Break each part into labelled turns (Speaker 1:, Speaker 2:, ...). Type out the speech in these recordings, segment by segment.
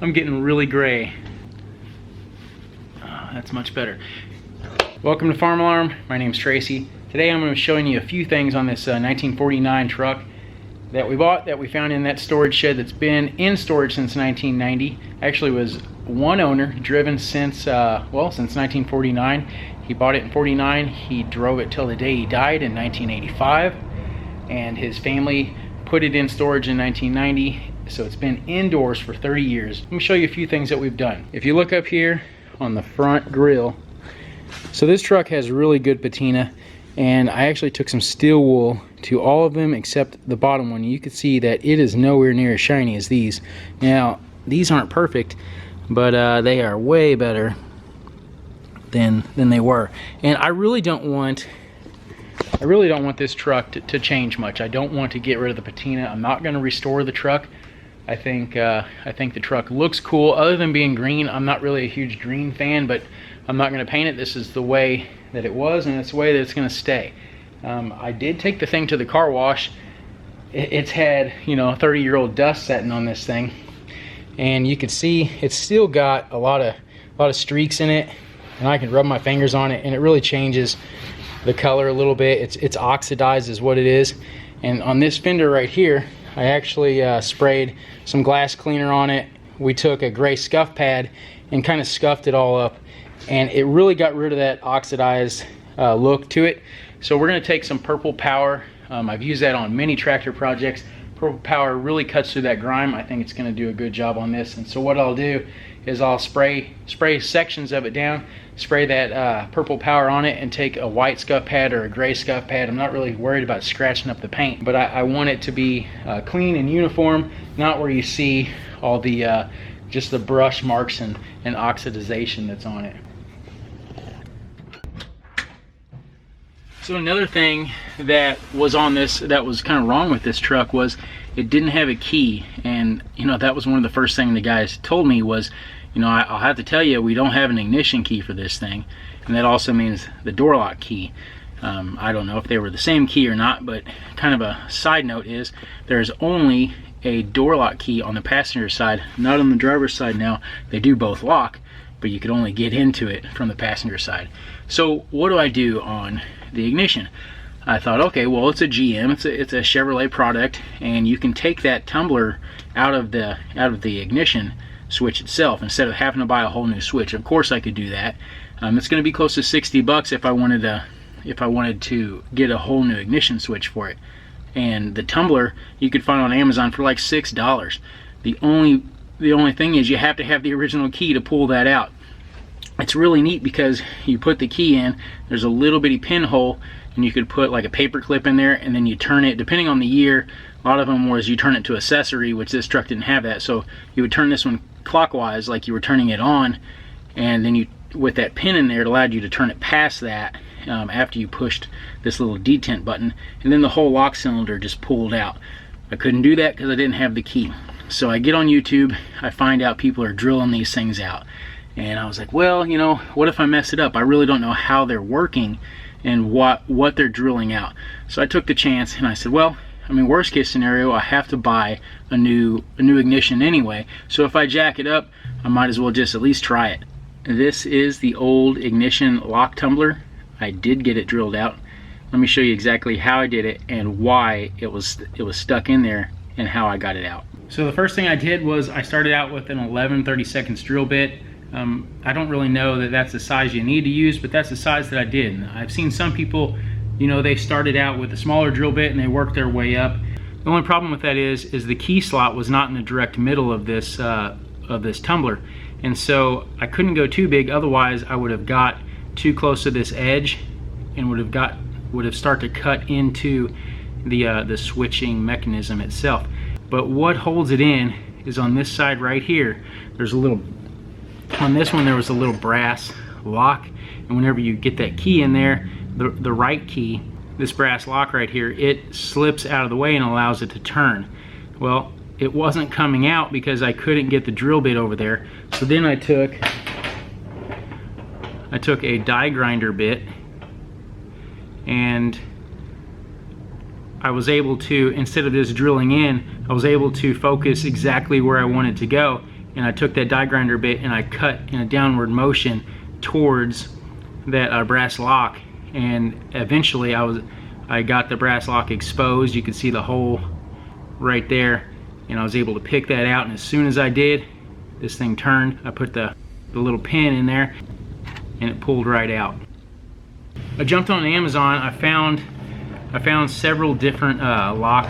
Speaker 1: I'm getting really gray. Oh, that's much better. Welcome to Farm Alarm. My name's Tracy. Today I'm going to be showing you a few things on this 1949 truck that we bought, that we found in that storage shed that's been in storage since 1990. Actually was one owner, driven since, well, since 1949. He bought it in 49. He drove it till the day he died in 1985. And his family put it in storage in 1990. So it's been indoors for 30 years. Let me show you a few things that we've done. If you look up here on the front grille, so this truck has really good patina, and I actually took some steel wool to all of them except the bottom one. You can see that it is nowhere near as shiny as these. Now, these aren't perfect, but they are way better than they were. And I really don't want this truck to change much. I don't want to get rid of the patina. I'm not going to restore the truck. I think the truck looks cool. Other than being green, I'm not really a huge green fan, but I'm not going to paint it. This is the way that it was, and it's the way that it's going to stay. I did take the thing to the car wash. It's had, you know, 30-year-old dust setting on this thing, and you can see it's still got a lot of streaks in it, and I can rub my fingers on it, and it really changes the color a little bit. It's oxidized is what it is. And on this fender right here, I actually sprayed some glass cleaner on it. We took a gray scuff pad and kind of scuffed it all up, and it really got rid of that oxidized look to it. So we're going to take some Purple Power. I've used that on many tractor projects. Purple Power really cuts through that grime. I think it's going to do a good job on this. And so what I'll do is I'll spray sections of it down, spray that Purple Power on it, and take a white scuff pad or a gray scuff pad. I'm not really worried about scratching up the paint, but I want it to be clean and uniform, not where you see all the just the brush marks and oxidization that's on it. So another thing that was on this, that was kind of wrong with this truck, was it didn't have a key. And you know, that was one of the first things the guys told me was, you know, I'll have to tell you, we don't have an ignition key for this thing. And that also means the door lock key. I don't know if they were the same key or not, but kind of a side note is there's only a door lock key on the passenger side, not on the driver's side. Now they do both lock, but you could only get into it from the passenger side. So what do I do on the ignition? I thought, okay, well, it's a GM, it's a Chevrolet product, and you can take that tumbler out of the ignition switch itself instead of having to buy a whole new switch. Of course I could do that. It's going to be close to 60 bucks if I wanted to get a whole new ignition switch for it. And the tumbler you could find on Amazon for like $6. The only thing is you have to have the original key to pull that out. It's really neat because you put the key in, there's a little bitty pinhole, and you could put like a paper clip in there, and then you turn it, depending on the year, a lot of them was you turn it to accessory, which this truck didn't have that. So you would turn this one clockwise like you were turning it on, and then you, with that pin in there, it allowed you to turn it past that after you pushed this little detent button, and then the whole lock cylinder just pulled out. I couldn't do that because I didn't have the key. So I get on YouTube, I find out people are drilling these things out. And I was like, well, you know, what if I mess it up? I really don't know how they're working and what they're drilling out. So I took the chance and I said, well, I mean, worst case scenario, I have to buy a new ignition anyway. So if I jack it up, I might as well just at least try it. This is the old ignition lock tumbler. I did get it drilled out. Let me show you exactly how I did it and why it was stuck in there and how I got it out. So the first thing I did was I started out with an 11/32 drill bit. I don't really know that that's the size you need to use, but that's the size that I did. And I've seen some people, you know, they started out with a smaller drill bit and they worked their way up. The only problem with that is the key slot was not in the direct middle of this tumbler, and so I couldn't go too big. Otherwise, I would have got too close to this edge and would have started to cut into the switching mechanism itself. But what holds it in is on this side right here. There's a little. On this one there was a little brass lock, and whenever you get that key in there, the right key, this brass lock right here, it slips out of the way and allows it to turn. Well, it wasn't coming out because I couldn't get the drill bit over there. So then I took a die grinder bit, and I was able to, instead of just drilling in, I was able to focus exactly where I wanted to go, and I took that die grinder bit and I cut in a downward motion towards that brass lock, and eventually I got the brass lock exposed. You could see the hole right there, and I was able to pick that out, and as soon as I did, this thing turned. I put the little pin in there and it pulled right out. I jumped on Amazon. I found several different lock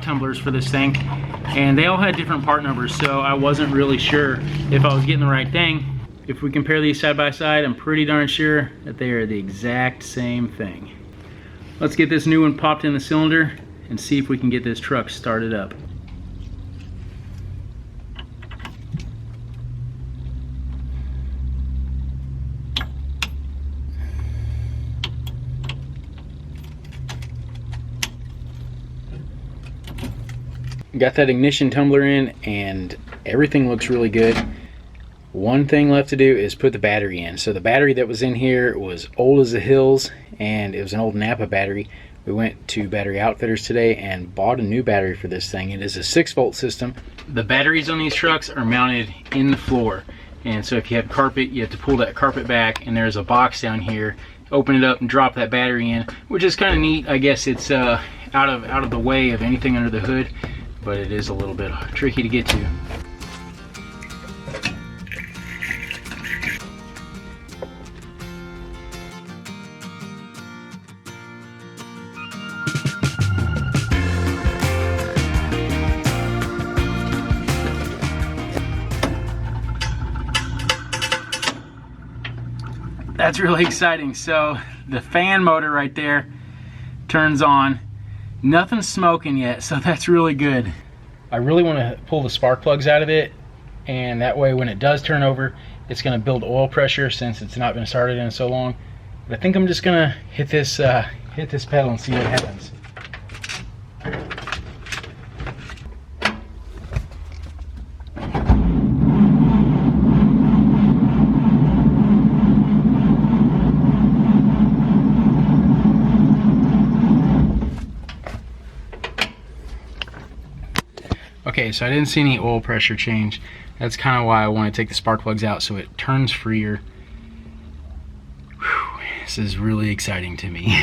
Speaker 1: tumblers for this thing, and they all had different part numbers, so I wasn't really sure if I was getting the right thing. If we compare these side by side, I'm pretty darn sure that they are the exact same thing. Let's get this new one popped in the cylinder and see if we can get this truck started up. Got that ignition tumbler in and everything looks really good. One thing left to do is put the battery in. So the battery that was in here was old as the hills, and it was an old Napa battery. We went to Battery Outfitters today and bought a new battery for this thing. It is a 6-volt system. The batteries on these trucks are mounted in the floor, and so if you have carpet, you have to pull that carpet back, and there's a box down here. Open it up and drop that battery in, which is kind of neat. I guess it's out of the way of anything under the hood, but it is a little bit tricky to get to. That's really exciting. So the fan motor right there turns on. Nothing's smoking yet, so that's really good. I really want to pull the spark plugs out of it, and that way when it does turn over, it's going to build oil pressure since it's not been started in so long. But I think I'm just going to hit this pedal and see what happens. Okay, so I didn't see any oil pressure change. That's kind of why I want to take the spark plugs out so it turns freer. Whew, this is really exciting to me.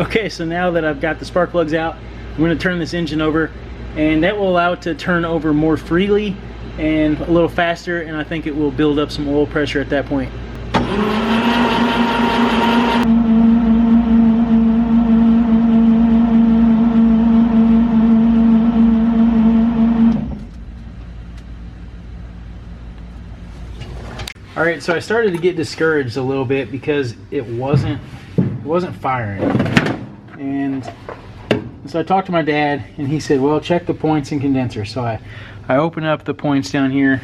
Speaker 1: Okay, so now that I've got the spark plugs out, I'm going to turn this engine over, and that will allow it to turn over more freely and a little faster, and I think it will build up some oil pressure at that point. All right, so I started to get discouraged a little bit because it wasn't firing, and so I talked to my dad, and he said, well, check the points and condenser. So I opened up the points down here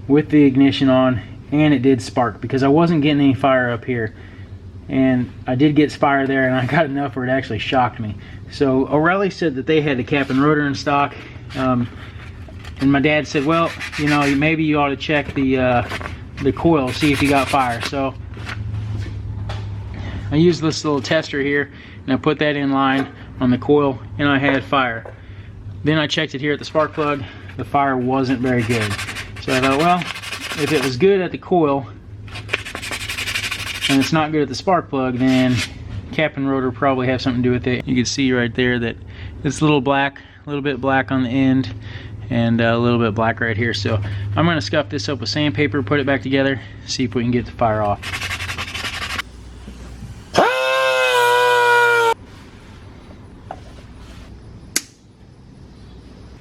Speaker 1: with the ignition on, and it did spark because I wasn't getting any fire up here, and I did get fire there, and I got enough where it actually shocked me. So O'Reilly said that they had the cap and rotor in stock, and my dad said, well, you know, maybe you ought to check the coil, see if you got fire. So I used this little tester here, and I put that in line on the coil, and I had fire. Then I checked it here at the spark plug. The fire wasn't very good. So I thought, well, if it was good at the coil and it's not good at the spark plug, then cap and rotor probably have something to do with it. You can see right there that it's a little black, a little bit black on the end, and a little bit black right here. So I'm going to scuff this up with sandpaper, put it back together, see if we can get the fire off.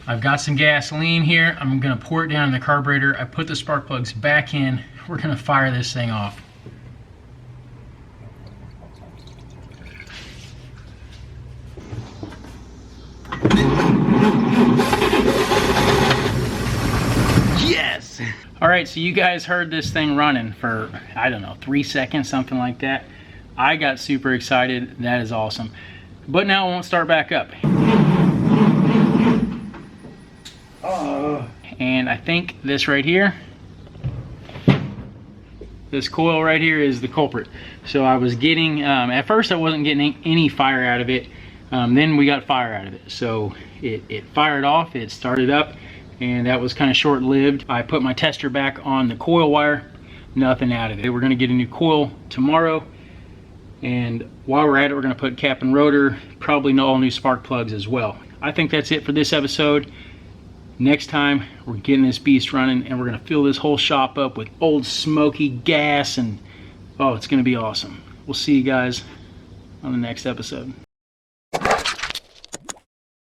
Speaker 1: I've got some gasoline here. I'm gonna pour it down in the carburetor. I put the spark plugs back in. We're gonna fire this thing off. Yes! All right, so you guys heard this thing running for, I don't know, 3 seconds, something like that. I got super excited. That is awesome. But now it won't start back up. And I think this right here This coil right here is the culprit. So I was getting, at first I wasn't getting any fire out of it. Then we got fire out of it. So it fired off, it started up, and that was kind of short-lived. I put my tester back on the coil wire, nothing out of it. We're gonna get a new coil tomorrow. And while we're at it, we're gonna put cap and rotor, probably all new spark plugs as well. I think that's it for this episode. Next time, we're getting this beast running, and we're gonna fill this whole shop up with old smoky gas, and oh, it's gonna be awesome. We'll see you guys on the next episode.